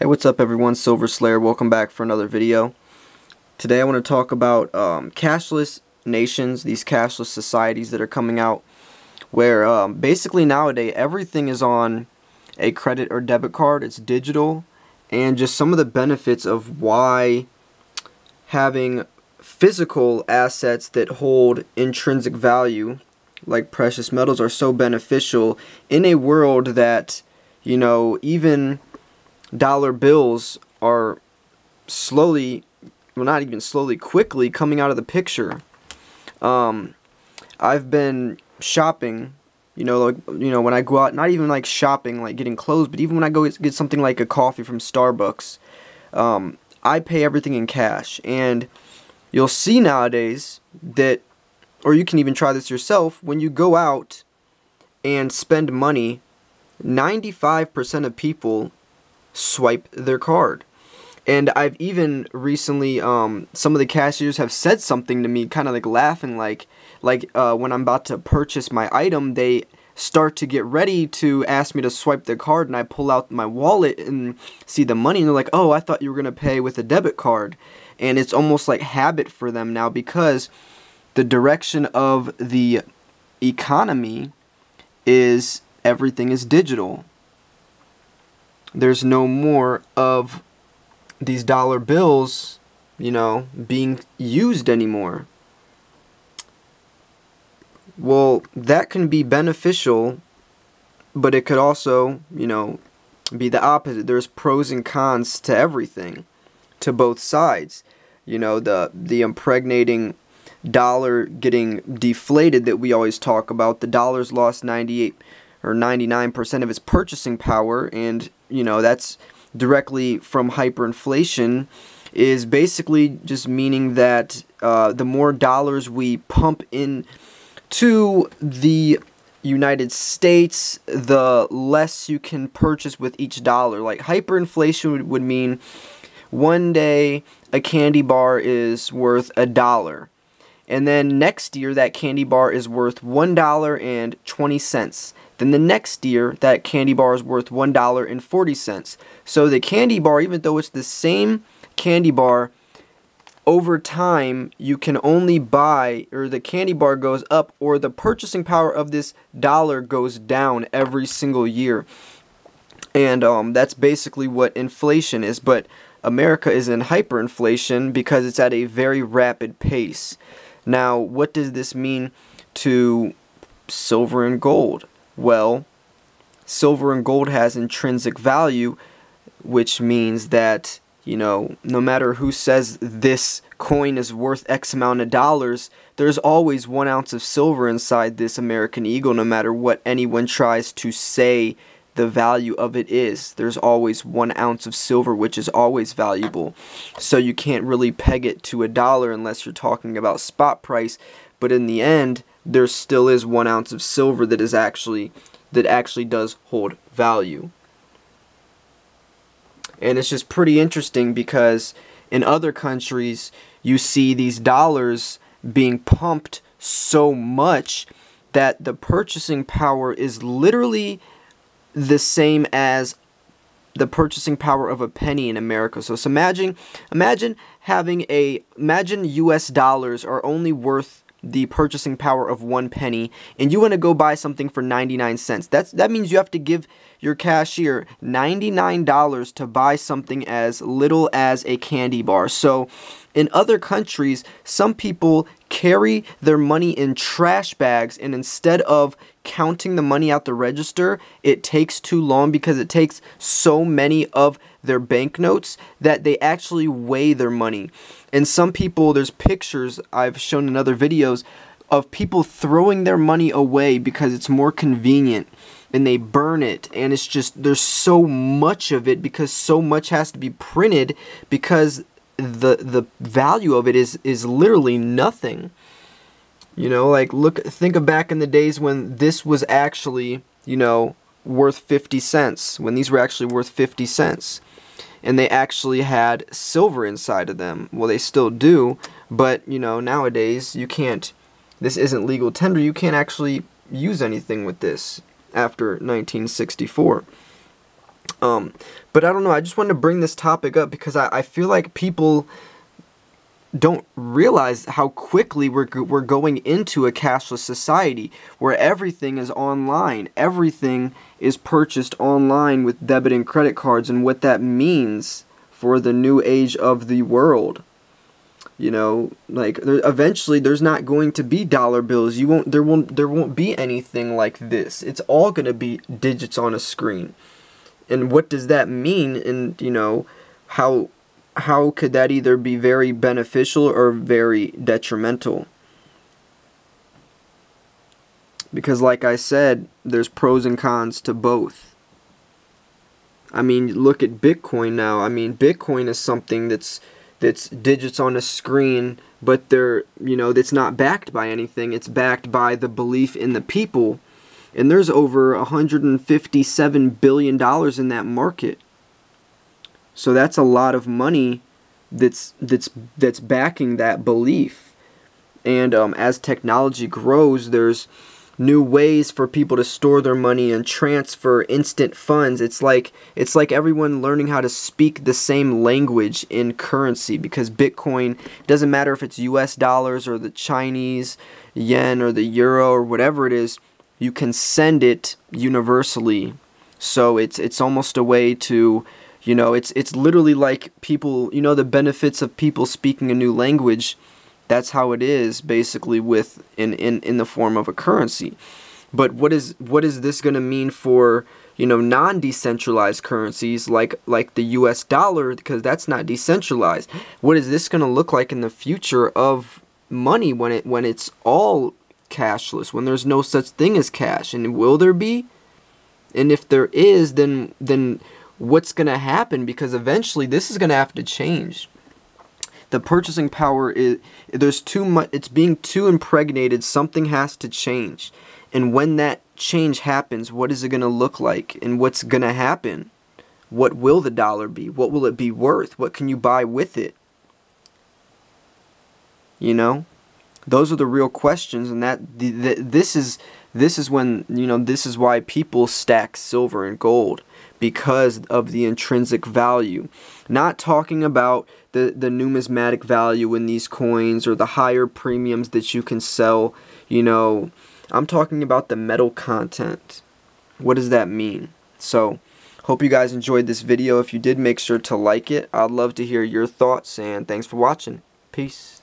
Hey, what's up everyone? Silver Slayer, welcome back for another video. Today I want to talk about cashless nations, these cashless societies that are coming out, where basically nowadays everything is on a credit or debit card. It's digital, and just some of the benefits of why having physical assets that hold intrinsic value, like precious metals, are so beneficial in a world that, you know, even dollar bills are slowly, well, not even slowly, quickly coming out of the picture. I've been shopping, when I go out, not even like shopping, like getting clothes, but even when I go get something like a coffee from Starbucks, I pay everything in cash. And you'll see nowadays that, or you can even try this yourself, when you go out and spend money, 95% of people swipe their card. And I've even recently, some of the cashiers have said something to me, kind of like laughing, like when I'm about to purchase my item, they start to get ready to ask me to swipe their card, and I pull out my wallet and see the money, and they're like, "Oh, I thought you were gonna pay with a debit card." And it's almost like habit for them now, because the direction of the economy is everything is digital. There's no more of these dollar bills, being used anymore. Well, that can be beneficial, but it could also, be the opposite. There's pros and cons to everything, to both sides. The impregnating dollar getting deflated that we always talk about. The dollar's lost 98 or 99% of its purchasing power, and that's directly from hyperinflation, is basically just meaning that the more dollars we pump in to the United States, the less you can purchase with each dollar. Like hyperinflation would mean one day a candy bar is worth $1. And then next year, that candy bar is worth $1.20. Then the next year, that candy bar is worth $1.40. So the candy bar, even though it's the same candy bar, over time, you can only buy, or the candy bar goes up, or the purchasing power of this dollar goes down every single year. And that's basically what inflation is. But America is in hyperinflation because it's at a very rapid pace. Now, what does this mean to silver and gold? Well, silver and gold has intrinsic value, which means that, no matter who says this coin is worth X amount of dollars, there's always 1 ounce of silver inside this American Eagle, no matter what anyone tries to say the value of it is. There's always 1 ounce of silver, which is always valuable. So you can't really peg it to $1 unless you're talking about spot price. But in the end, there still is 1 ounce of silver that actually does hold value. And it's just pretty interesting because in other countries, you see these dollars being pumped so much that the purchasing power is literally the same as the purchasing power of a penny in America. So imagine US dollars are only worth the purchasing power of 1 penny, and you want to go buy something for 99 cents. That means you have to give your cashier $99 to buy something as little as a candy bar. So in other countries, some people carry their money in trash bags, and instead of counting the money out the register, it takes too long because it takes so many of their banknotes that they actually weigh their money. And some people, there's pictures I've shown in other videos of people throwing their money away because it's more convenient, and they burn it, and it's just, there's so much of it because so much has to be printed because the value of it is literally nothing. Think of back in the days when this was actually, worth 50 cents, when these were actually worth 50 cents. And they actually had silver inside of them. Well, they still do, but, nowadays, you can't, this isn't legal tender, you can't actually use anything with this after 1964. But I don't know, I just wanted to bring this topic up because I feel like people don't realize how quickly we're going into a cashless society where everything is online. Everything is purchased online with debit and credit cards, and what that means for the new age of the world. You know, like eventually there's not going to be dollar bills. There won't be anything like this. It's all going to be digits on a screen. And what does that mean? And you know, how could that either be very beneficial or very detrimental? Because like I said, there's pros and cons to both. I mean, look at Bitcoin now. I mean, Bitcoin is something that's digits on a screen, but that's not backed by anything. It's backed by the belief in the people. And there's over $157 billion in that market. So that's a lot of money that's backing that belief. And as technology grows, there's new ways for people to store their money and transfer instant funds. It's like everyone learning how to speak the same language in currency, because Bitcoin, doesn't matter if it's US dollars or the Chinese yen or the euro or whatever it is, you can send it universally. So it's almost a way to, you know, it's literally like people, you know, the benefits of people speaking a new language. That's how it is basically in the form of a currency. But what is this going to mean for, you know, non-decentralized currencies like the US dollar, because that's not decentralized? What is this going to look like in the future of money when it's all cashless, when there's no such thing as cash? And will there be? And if there is, then what's going to happen? Because eventually this is going to have to change. The purchasing power there's too much, it's being too impregnated. Something has to change. And when that change happens, what is it going to look like? And what's going to happen? What will the dollar be? What will it be worth? What can you buy with it? You know? Those are the real questions, and this is when, you know, this is why people stack silver and gold, because of the intrinsic value. Not talking about the numismatic value in these coins or the higher premiums that you can sell, you know. I'm talking about the metal content. What does that mean? So, hope you guys enjoyed this video. If you did, make sure to like it. I'd love to hear your thoughts, and thanks for watching. Peace.